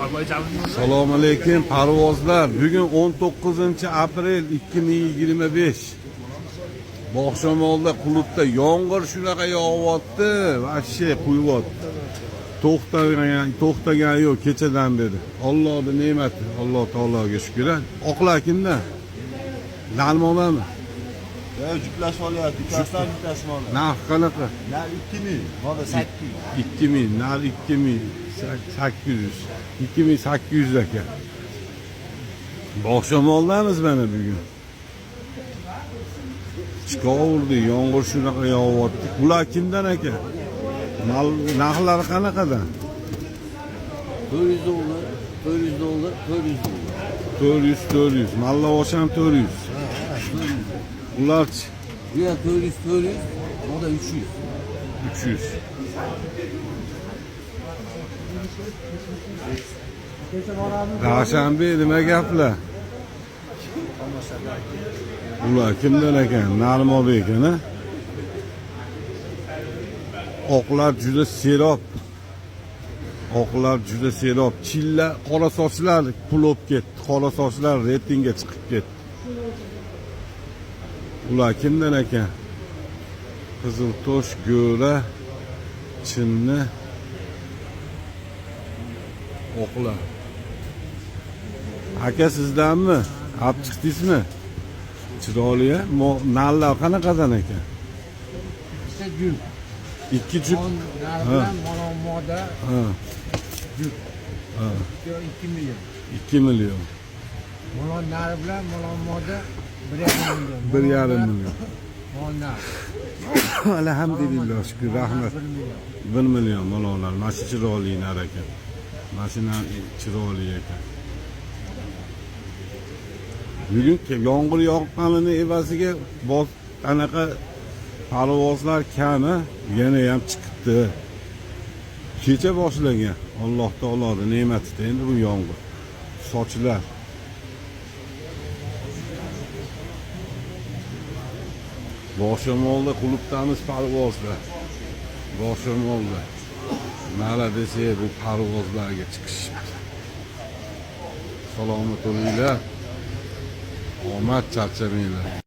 Assalomu alaykum parvozlar. Bugun 19-aprel 2025. Bog'shamolda klubda yomg'ir shunaqa yog'yapti, vashshe quyyapti. To'xtagan yo'q kechadan beri. Allohning ne'mati, Alloh taologa shukr. Oqlar kimda? Dalmonami? Juplash olyapti, ikkitasidan bittasini oladi. Narx qanaqa? Nar 2000, mana 800. 2000, nar 2000, 800. 2800 ekan. Bog'shamoldamiz mana bugun. Chiqaverdi, yomg'ir shunaqa yog'yapti. Ular kimdan ekan? Narxlar qanaqadan? 400 dollar, 400 dollar, 400 dollar. 400. Mallavosh ham 400. Ularchi? Bu yer 400, o da 300. 300. Dashanbe nima gaplar? Ular kimdan ekan? Narmob ekan, a? Oqlar juda serob. Oqlar juda serob. Chilla qora sochlar pulib ketdi. Qora sochlar reytingga chiqib ketdi. Ular kimdan ekan? Qiziltosh, Go'ra, Chinni, oqlar. Aka sizdanmi? Olib chiqdingizmi? Chiroyli-a? Nallar qanaqadan ekan? İşte gül. 2 jup. Narbilen moda Ha, gül. ha. 2 milyon. 2 million. Molon narbilen moda 1,5 milyon. 1,5 million. Molon Alhamdulillah, shukr, rahmat. 1 million malonlar. Mana shu chiroyli nar ekan. Mashina chiroyli ekan. Bugun yomg'ir yoqqanini evaziga anaqa parvozlar kami yana ham chiqibdi. Kecha boshlagan. Alloh taoloning ne'matida endi bu yomg'ir. Sochlar. Bog'shamolda klubdamiz parvozlar. Bog'shamolda. Nara desa bu parvozlarga chiqishibdi. Salomat bo'linglar. Omad charchamanglar.